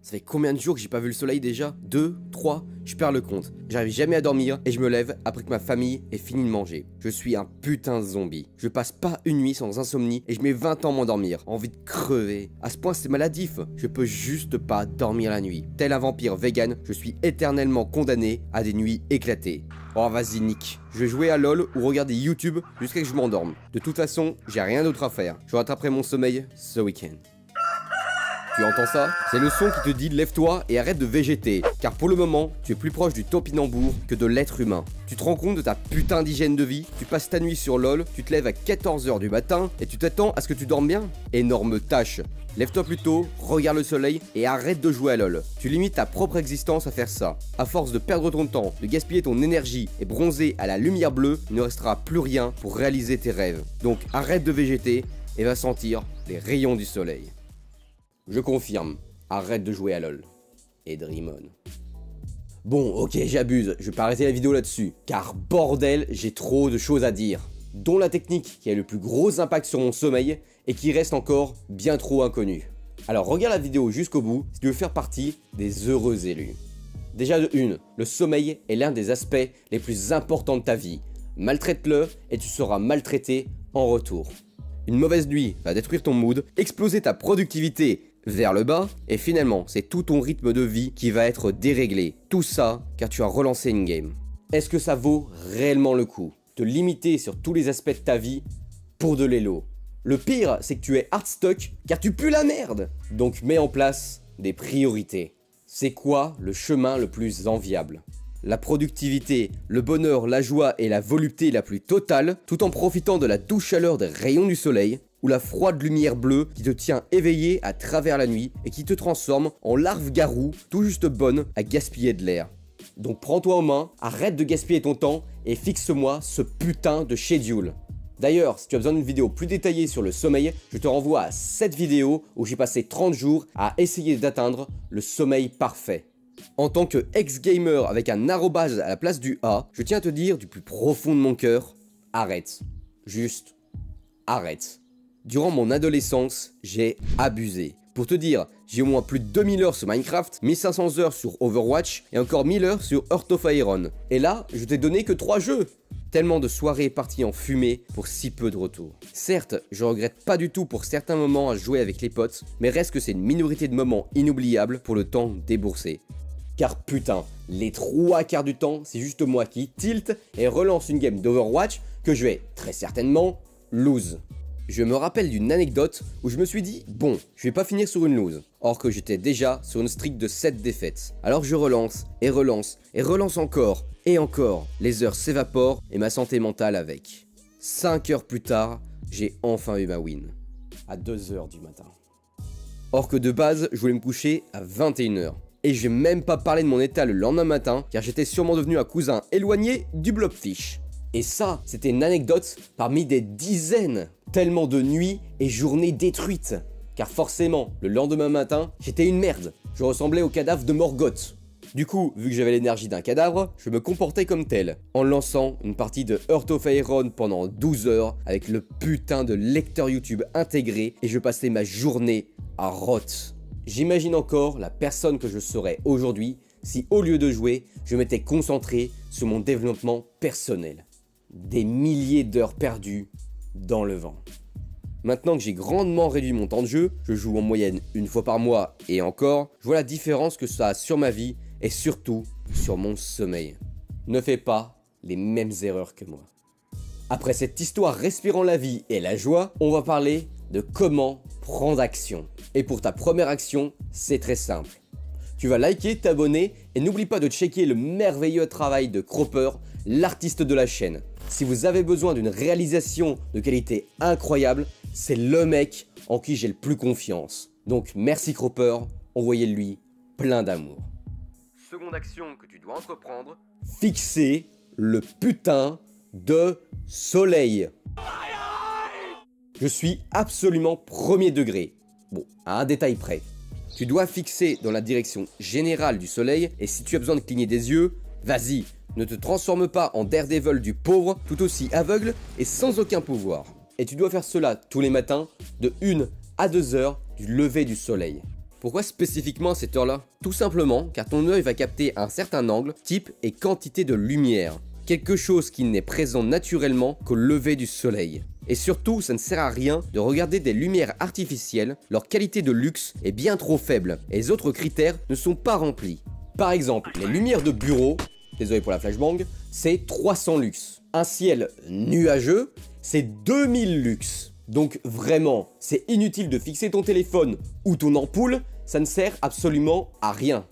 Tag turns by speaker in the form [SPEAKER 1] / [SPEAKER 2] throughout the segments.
[SPEAKER 1] Ça fait combien de jours que j'ai pas vu le soleil déjà? 2, 3, je perds le compte. J'arrive jamais à dormir et je me lève après que ma famille ait fini de manger. Je suis un putain de zombie. Je passe pas une nuit sans insomnie et je mets 20 ans à m'endormir. Envie de crever. À ce point c'est maladif. Je peux juste pas dormir la nuit. Tel un vampire vegan, je suis éternellement condamné à des nuits éclatées. Oh vas-y Nick, je vais jouer à LoL ou regarder YouTube jusqu'à ce que je m'endorme. De toute façon, j'ai rien d'autre à faire. Je rattraperai mon sommeil ce week-end. Tu entends ça? C'est le son qui te dit lève-toi et arrête de végéter. Car pour le moment, tu es plus proche du topinambour que de l'être humain. Tu te rends compte de ta putain d'hygiène de vie? Tu passes ta nuit sur LoL, tu te lèves à 14 h du matin et tu t'attends à ce que tu dormes bien? Énorme tâche. Lève-toi plus tôt, regarde le soleil et arrête de jouer à LoL. Tu limites ta propre existence à faire ça. À force de perdre ton temps, de gaspiller ton énergie et bronzer à la lumière bleue, il ne restera plus rien pour réaliser tes rêves. Donc arrête de végéter et va sentir les rayons du soleil. Je confirme, arrête de jouer à LoL. Et Dream On. Bon, ok, j'abuse, je vais pas arrêter la vidéo là-dessus, car bordel, j'ai trop de choses à dire. Dont la technique qui a le plus gros impact sur mon sommeil et qui reste encore bien trop inconnue. Alors regarde la vidéo jusqu'au bout si tu veux faire partie des heureux élus. Déjà de une, le sommeil est l'un des aspects les plus importants de ta vie. Maltraite-le et tu seras maltraité en retour. Une mauvaise nuit va détruire ton mood, exploser ta productivité vers le bas, et finalement, c'est tout ton rythme de vie qui va être déréglé. Tout ça, car tu as relancé une game. Est-ce que ça vaut réellement le coup? Te limiter sur tous les aspects de ta vie pour de l'élo. Le pire, c'est que tu es hard stuck, car tu pues la merde. Donc mets en place des priorités. C'est quoi le chemin le plus enviable? La productivité, le bonheur, la joie et la volupté la plus totale, tout en profitant de la douce chaleur des rayons du soleil, ou la froide lumière bleue qui te tient éveillé à travers la nuit et qui te transforme en larve garou tout juste bonne à gaspiller de l'air. Donc prends-toi en main, arrête de gaspiller ton temps et fixe-moi ce putain de schedule. D'ailleurs, si tu as besoin d'une vidéo plus détaillée sur le sommeil, je te renvoie à cette vidéo où j'ai passé 30 jours à essayer d'atteindre le sommeil parfait. En tant que ex-gamer avec un arrobase à la place du A, je tiens à te dire du plus profond de mon cœur, arrête. Juste, arrête. Durant mon adolescence, j'ai abusé. Pour te dire, j'ai au moins plus de 2000 heures sur Minecraft, 1500 heures sur Overwatch et encore 1000 heures sur Heart of Iron. Et là, je t'ai donné que 3 jeux. Tellement de soirées parties en fumée pour si peu de retour. Certes, je regrette pas du tout pour certains moments à jouer avec les potes, mais reste que c'est une minorité de moments inoubliables pour le temps déboursé. Car putain, les 3/4 du temps, c'est juste moi qui tilt et relance une game d'Overwatch que je vais très certainement lose. Je me rappelle d'une anecdote où je me suis dit, bon, je vais pas finir sur une lose, or que j'étais déjà sur une streak de 7 défaites. Alors je relance, et relance, et relance encore, et encore. Les heures s'évaporent et ma santé mentale avec. 5 heures plus tard, j'ai enfin eu ma win. À 2 h du matin. Or que de base, je voulais me coucher à 21 h. Et je vais même pas parler de mon état le lendemain matin, car j'étais sûrement devenu un cousin éloigné du Blobfish. Et ça, c'était une anecdote parmi des dizaines, tellement de nuits et journées détruites. Car forcément, le lendemain matin, j'étais une merde. Je ressemblais au cadavre de Morgoth. Du coup, vu que j'avais l'énergie d'un cadavre, je me comportais comme tel, en lançant une partie de Heart of Iron pendant 12 heures avec le putain de lecteur YouTube intégré et je passais ma journée à rot. J'imagine encore la personne que je serais aujourd'hui si au lieu de jouer, je m'étais concentré sur mon développement personnel. Des milliers d'heures perdues dans le vent. Maintenant que j'ai grandement réduit mon temps de jeu, je joue en moyenne une fois par mois et encore, je vois la différence que ça a sur ma vie et surtout sur mon sommeil. Ne fais pas les mêmes erreurs que moi. Après cette histoire respirant la vie et la joie, on va parler de comment prendre action. Et pour ta première action, c'est très simple. Tu vas liker, t'abonner et n'oublie pas de checker le merveilleux travail de Cropper, l'artiste de la chaîne. Si vous avez besoin d'une réalisation de qualité incroyable, c'est le mec en qui j'ai le plus confiance. Donc merci Cropper, envoyez-lui plein d'amour. Seconde action que tu dois entreprendre, fixer le putain de soleil. Je suis absolument premier degré. Bon, à un détail près. Tu dois fixer dans la direction générale du soleil et si tu as besoin de cligner des yeux, vas-y. Ne te transforme pas en Daredevil du pauvre, tout aussi aveugle et sans aucun pouvoir. Et tu dois faire cela tous les matins, de 1 à 2 heures du lever du soleil. Pourquoi spécifiquement à cette heure-là? Tout simplement car ton œil va capter un certain angle, type et quantité de lumière. Quelque chose qui n'est présent naturellement qu'au lever du soleil. Et surtout, ça ne sert à rien de regarder des lumières artificielles, leur qualité de luxe est bien trop faible et les autres critères ne sont pas remplis. Par exemple, les lumières de bureau, désolé pour la flashbang, c'est 300 lux. Un ciel nuageux, c'est 2000 lux. Donc vraiment, c'est inutile de fixer ton téléphone ou ton ampoule, ça ne sert absolument à rien.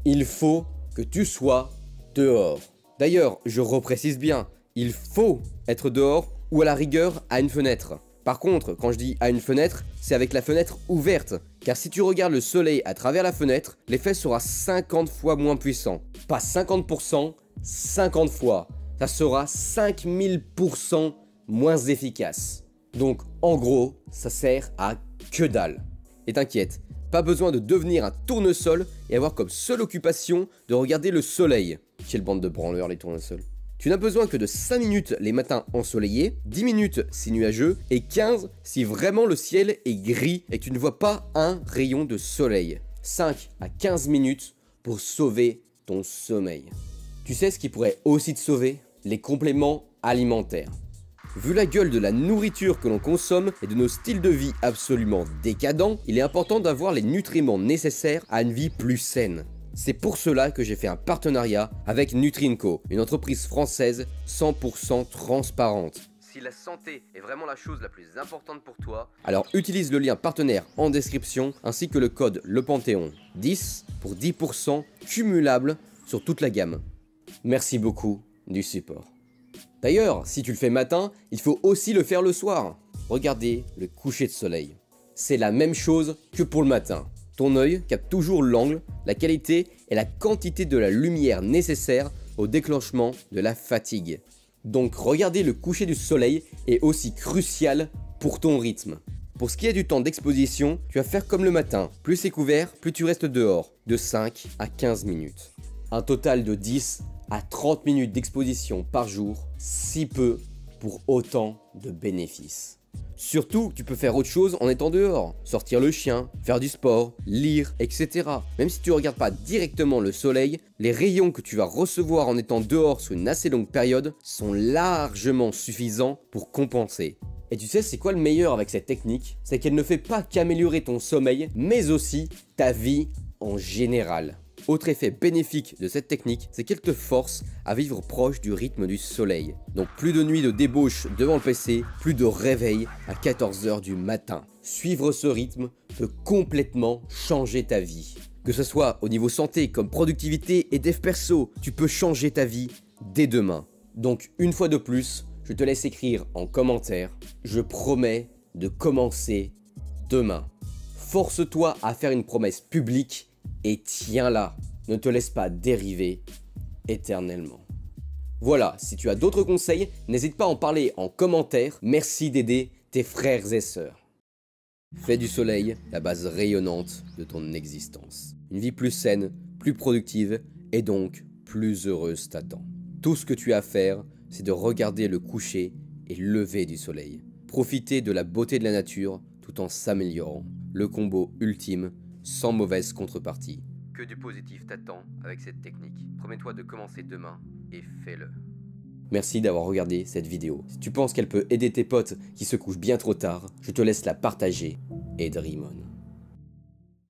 [SPEAKER 1] Il faut que tu sois dehors. D'ailleurs, je reprécise bien, il faut être dehors ou à la rigueur à une fenêtre. Par contre, quand je dis à une fenêtre, c'est avec la fenêtre ouverte. Car si tu regardes le soleil à travers la fenêtre, l'effet sera 50 fois moins puissant. Pas 50%, 50 fois. Ça sera 5000% moins efficace. Donc en gros, ça sert à que dalle. Et t'inquiète, pas besoin de devenir un tournesol et avoir comme seule occupation de regarder le soleil. Quelle bande de branleurs les tournesols. Tu n'as besoin que de 5 minutes les matins ensoleillés, 10 minutes si nuageux et 15 si vraiment le ciel est gris et que tu ne vois pas un rayon de soleil. 5 à 15 minutes pour sauver ton sommeil. Tu sais ce qui pourrait aussi te sauver? Les compléments alimentaires. Vu la gueule de la nourriture que l'on consomme et de nos styles de vie absolument décadents, il est important d'avoir les nutriments nécessaires à une vie plus saine. C'est pour cela que j'ai fait un partenariat avec Nutrinco, une entreprise française 100% transparente. Si la santé est vraiment la chose la plus importante pour toi, alors utilise le lien partenaire en description ainsi que le code LEPANTHÉON10 pour 10% cumulable sur toute la gamme. Merci beaucoup du support. D'ailleurs, si tu le fais matin, il faut aussi le faire le soir. Regardez le coucher de soleil. C'est la même chose que pour le matin. Ton œil capte toujours l'angle, la qualité et la quantité de la lumière nécessaire au déclenchement de la fatigue. Donc regarder le coucher du soleil est aussi crucial pour ton rythme. Pour ce qui est du temps d'exposition, tu vas faire comme le matin. Plus c'est couvert, plus tu restes dehors, de 5 à 15 minutes. Un total de 10 à 30 minutes d'exposition par jour, si peu pour autant de bénéfices. Surtout, tu peux faire autre chose en étant dehors, sortir le chien, faire du sport, lire, etc. Même si tu ne regardes pas directement le soleil, les rayons que tu vas recevoir en étant dehors sur une assez longue période sont largement suffisants pour compenser. Et tu sais c'est quoi le meilleur avec cette technique? C'est qu'elle ne fait pas qu'améliorer ton sommeil, mais aussi ta vie en général. Autre effet bénéfique de cette technique, c'est qu'elle te force à vivre proche du rythme du soleil. Donc plus de nuits de débauche devant le PC, plus de réveil à 14 h du matin. Suivre ce rythme peut complètement changer ta vie. Que ce soit au niveau santé comme productivité et dev perso, tu peux changer ta vie dès demain. Donc une fois de plus, je te laisse écrire en commentaire, je promets de commencer demain. Force-toi à faire une promesse publique et tiens-la, ne te laisse pas dériver éternellement. Voilà, si tu as d'autres conseils, n'hésite pas à en parler en commentaire. Merci d'aider tes frères et sœurs. Fais du soleil la base rayonnante de ton existence. Une vie plus saine, plus productive et donc plus heureuse t'attend. Tout ce que tu as à faire, c'est de regarder le coucher et lever du soleil. Profiter de la beauté de la nature tout en s'améliorant. Le combo ultime, sans mauvaise contrepartie. Que du positif t'attend avec cette technique. Promets-toi de commencer demain et fais-le. Merci d'avoir regardé cette vidéo. Si tu penses qu'elle peut aider tes potes qui se couchent bien trop tard, je te laisse la partager et dream on.